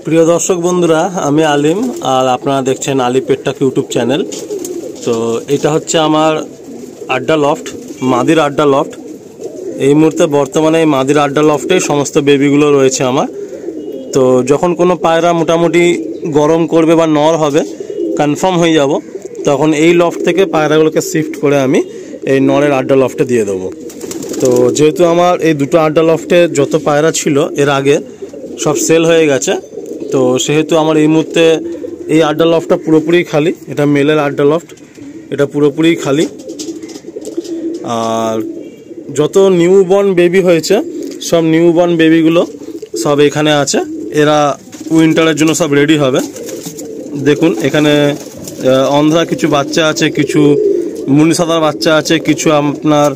প্রিয় দর্শক বন্ধুরা, আমি আলিম আর আপনারা দেখছেন আলি পেটটাক ইউটিউব চ্যানেল। তো এটা হচ্ছে আমার আড্ডা লফট, মাদির আড্ডা লফট। এই মুহূর্তে বর্তমানে এই মাদির আড্ডা লফটে সমস্ত বেবিগুলো রয়েছে আমার। তো যখন কোনো পায়রা মোটামুটি গরম করবে বা নর হবে কনফার্ম হয়ে যাব, তখন এই লফট থেকে পায়রাগুলোকে শিফট করে আমি এই নরের আড্ডা লফটে দিয়ে দেবো। তো যেহেতু আমার এই দুটো আড্ডা লফটে যত পায়রা ছিল এর আগে সব সেল হয়ে গেছে, তো সেহেতু আমার এই মুহূর্তে এই আড্ডা লফটটা পুরোপুরি খালি। এটা মেলের আড্ডা লফট, এটা পুরোপুরি খালি। আর যত নিউ বর্ন বেবি হয়েছে সব নিউ বর্ন বেবিগুলো সব এখানে আছে। এরা উইন্টারের জন্য সব রেডি হবে। দেখুন এখানে অন্ধ্রা কিছু বাচ্চা আছে, কিছু মুনিসাদার বাচ্চা আছে, কিছু আপনার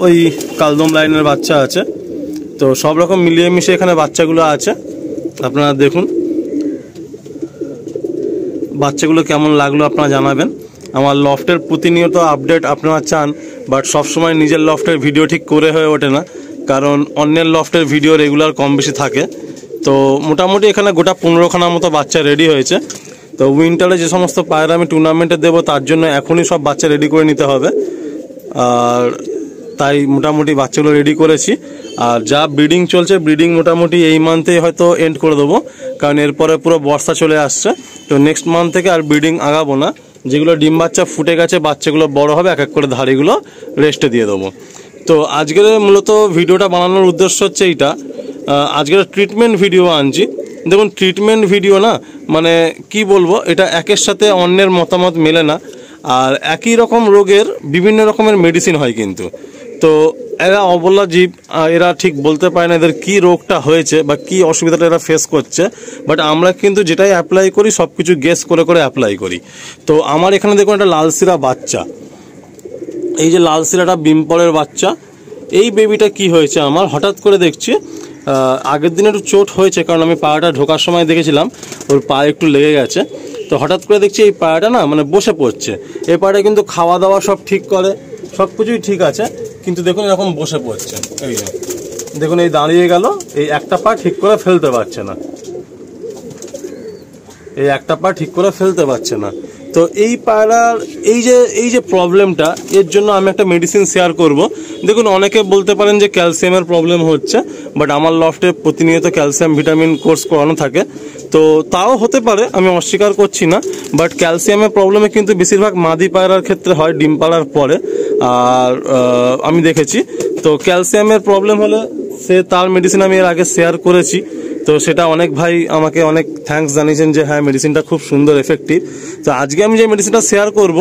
ওই কালদম লাইনের বাচ্চা আছে। তো সব রকম মিলিয়ে মিশে এখানে বাচ্চাগুলো আছে। আপনারা দেখুন বাচ্চাগুলো কেমন লাগলো আপনারা জানাবেন। আমার লফটের প্রতিনিয়ত আপডেট আপনারা চান, বাট সবসময় নিজের লফটের ভিডিও ঠিক করে হয়ে ওঠে না, কারণ অন্যের লফটের ভিডিও রেগুলার কম বেশি থাকে। তো মোটামুটি এখানে গোটা 15খানার মতো বাচ্চা রেডি হয়েছে। তো উইন্টারে যে সমস্ত পায়রা আমি টুর্নামেন্টে দেবো তার জন্য এখনই সব বাচ্চা রেডি করে নিতে হবে। আর তাই মোটামুটি বাচ্চাগুলো রেডি করেছি। আর যা ব্রিডিং চলছে, ব্রিডিং মোটামুটি এই মান্থেই হয়তো এন্ড করে দেবো, কারণ এরপরে পুরো বর্ষা চলে আসছে। তো নেক্সট মান্থ থেকে আর ব্রিডিং আগাবো না। যেগুলো ডিম বাচ্চা ফুটে গেছে, বাচ্চাগুলো বড় হবে, এক এক করে ধাড়িগুলো রেস্টে দিয়ে দেবো। তো আজকের মূলত ভিডিওটা বানানোর উদ্দেশ্য হচ্ছে এইটা। আজকের ট্রিটমেন্ট ভিডিও আনছি। দেখুন ট্রিটমেন্ট ভিডিও না, মানে কি বলবো, এটা একের সাথে অন্যের মতামত মেলে না। আর একই রকম রোগের বিভিন্ন রকমের মেডিসিন হয়, কিন্তু তো এরা অবলা জীব, এরা ঠিক বলতে পারে না এদের কী রোগটা হয়েছে বা কী অসুবিধাটা এরা ফেস করছে। বাট আমরা কিন্তু যেটাই অ্যাপ্লাই করি সব কিছু গেস করে করে অ্যাপ্লাই করি। তো আমার এখানে দেখুন একটা লালশিরা বাচ্চা, এই যে লালশিরাটা বিমপলের বাচ্চা। এই বেবিটা কি হয়েছে আমার, হঠাৎ করে দেখছি আগের দিন একটু চোট হয়েছে, কারণ আমি পায়রাটা ঢোকার সময় দেখেছিলাম ওর পায়ে একটু লেগে গেছে। তো হঠাৎ করে দেখছি এই পায়রাটা না মানে বসে পড়ছে। এই পায়রাটা কিন্তু খাওয়া দাওয়া সব ঠিক করে, সব কিছুই ঠিক আছে, কিন্তু দেখুন এরকম বসে পড়ছে। এই দেখুন এই দাঁড়িয়ে গেল, এই একটা পা ঠিক করে ফেলতে পারছে না, এই একটা পা ঠিক করে ফেলতে পারছে না। তো এই পায়রার এই যে প্রবলেমটা, এর জন্য আমি একটা মেডিসিন শেয়ার করব। দেখুন অনেকে বলতে পারেন যে ক্যালসিয়ামের প্রবলেম হচ্ছে, বাট আমার লফটে প্রতিনিয়ত ক্যালসিয়াম ভিটামিন কোর্স করানো থাকে। তো তাও হতে পারে, আমি অস্বীকার করছি না, বাট ক্যালসিয়ামের প্রবলেমে কিন্তু বেশিরভাগ মাদি পায়রার ক্ষেত্রে হয় ডিম পাড়ার পরে। আর আমি দেখেছি, তো ক্যালসিয়ামের প্রবলেম হলে তার মেডিসিন আমি এর আগে শেয়ার করেছি। তো সেটা অনেক ভাই আমাকে অনেক থ্যাঙ্কস জানিয়েছেন যে হ্যাঁ মেডিসিনটা খুব সুন্দর এফেক্টিভ। তো আজকে আমি যে মেডিসিনটা শেয়ার করব,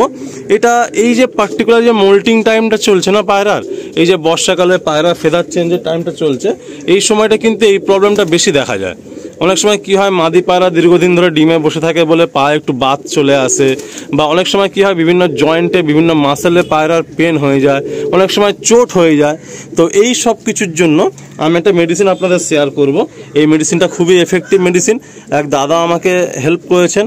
এটা এই যে পার্টিকুলার যে মোল্টিং টাইমটা চলছে না পায়রার, এই যে বর্ষাকালে পায়রা ফেদার চেঞ্জের টাইমটা চলছে, এই সময়টা কিন্তু এই প্রবলেমটা বেশি দেখা যায়। অনেক সময় কি হয়, মাদি পায়রা দীর্ঘদিন ধরে ডিমে বসে থাকে বলে পায়ে একটু বাত চলে আসে, বা অনেক সময় কি হয় বিভিন্ন জয়েন্টে বিভিন্ন মাসেলে পায়রার পেন হয়ে যায়, অনেক সময় চোট হয়ে যায়। তো এই সব কিছুর জন্য আমি একটা মেডিসিন আপনাদের শেয়ার করব। এই মেডিসিনটা খুবই এফেক্টিভ মেডিসিন। এক দাদা আমাকে হেল্প করেছেন,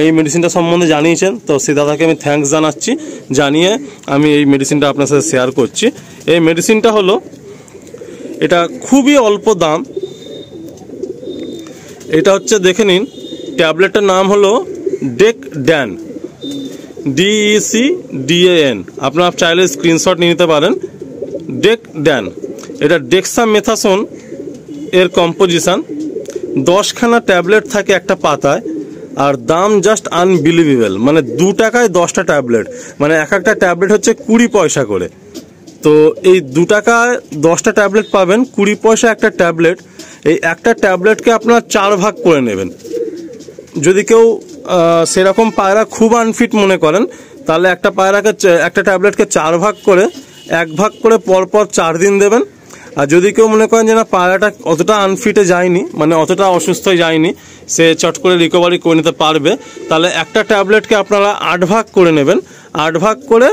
এই মেডিসিনটা সম্বন্ধে জানিয়েছেন। তো সেই দাদাকে আমি থ্যাঙ্কস জানাচ্ছি, জানিয়ে আমি এই মেডিসিনটা আপনার সাথে শেয়ার করছি। এই মেডিসিনটা হলো, এটা খুবই অল্প দাম। এটা হচ্ছে দেখে নিন, ট্যাবলেটটার নাম হলো ডেকড্যান, DECDAN। আপনারা চাইলে স্ক্রিনশট নিয়ে নিতে পারেন। ডেকড্যান, এটা ডেক্সামেথাসোন এর কম্পোজিশন। 10খানা ট্যাবলেট থাকে একটা পাতায়, আর দাম জাস্ট আনবিলিভেবল, মানে 2 টাকায় 10টা ট্যাবলেট, মানে এক একটা ট্যাবলেট হচ্ছে 20 পয়সা করে। তো এই 2 টাকায় 10টা ট্যাবলেট পাবেন, 20 পয়সা একটা ট্যাবলেট। এই একটা ট্যাবলেটকে আপনারা 4 ভাগ করে নেবেন। যদি কেউ সেরকম পায়রা খুব আনফিট মনে করেন, তাহলে একটা পায়রাকে একটা ট্যাবলেটকে 4 ভাগ করে 1 ভাগ করে পরপর 4 দিন দেবেন। আর যদি কেউ মনে করেন যে না পায়রাটা অতটা আনফিটে যায়নি, মানে অতটা অসুস্থ যায়নি, সে চট করে রিকভারি করে নিতে পারবে, তাহলে একটা ট্যাবলেটকে আপনারা 8 ভাগ করে নেবেন। 8 ভাগ করে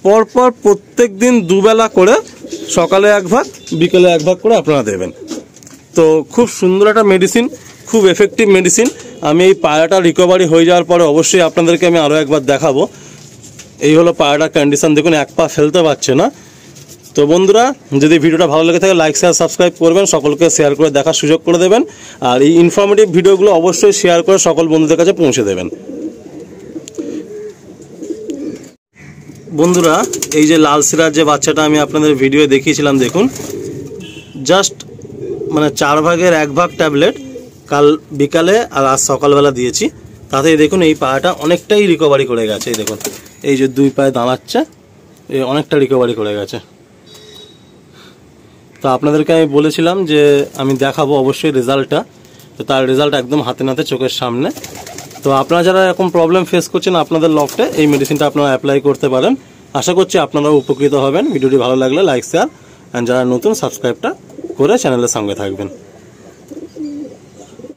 পরপর প্রত্যেক দিন 2 বেলা করে, সকালে 1 ভাগ বিকেলে 1 ভাগ করে আপনারা দেবেন। তো খুব সুন্দর একটা মেডিসিন, খুব এফেক্টিভ মেডিসিন। আমি এই পায়রাটা রিকভারি হয়ে যাওয়ার পরে অবশ্যই আপনাদেরকে আমি আরও একবার দেখাবো। এই হলো পায়রাটার কন্ডিশন, দেখুন 1 পা ফেলতে পারছে না। তো বন্ধুরা, যদি ভিডিওটা ভালো লেগে থাকে লাইক শেয়ার সাবস্ক্রাইব করবেন, সকলকে শেয়ার করে দেখার সুযোগ করে দেবেন, আর এই ইনফরমেটিভ ভিডিওগুলো অবশ্যই শেয়ার করে সকল বন্ধুদের কাছে পৌঁছে দেবেন। বন্ধুরা, এই যে লাল সিরার যে বাচ্চাটা আমি আপনাদের ভিডিও দেখিয়েছিলাম, দেখুন জাস্ট মানে 4 ভাগের 1 ভাগ ট্যাবলেট কাল বিকালে আর আজ সকালবেলা দিয়েছি, তাতেই দেখুন এই পাটা অনেকটাই রিকভারি করে গেছে। এই দেখুন, এই যে 2 পায়ে দাঁড়াচ্ছে, এই অনেকটা রিকভারি করে গেছে। তো আপনাদেরকে আমি বলেছিলাম যে আমি দেখাবো অবশ্যই রেজাল্টটা, তো তার রেজাল্ট একদম হাতে নাতে চোখের সামনে। তো আপনারা যারা এরকম প্রবলেম ফেস করছেন আপনাদের লফটে, এই মেডিসিনটা আপনারা অ্যাপ্লাই করতে পারেন। আশা করছি আপনারাও উপকৃত হবেন। ভিডিওটি ভালো লাগলে লাইক শেয়ার, অ্যান্ড যারা নতুন সাবস্ক্রাইবটা করে চ্যানেলের সঙ্গে থাকবেন।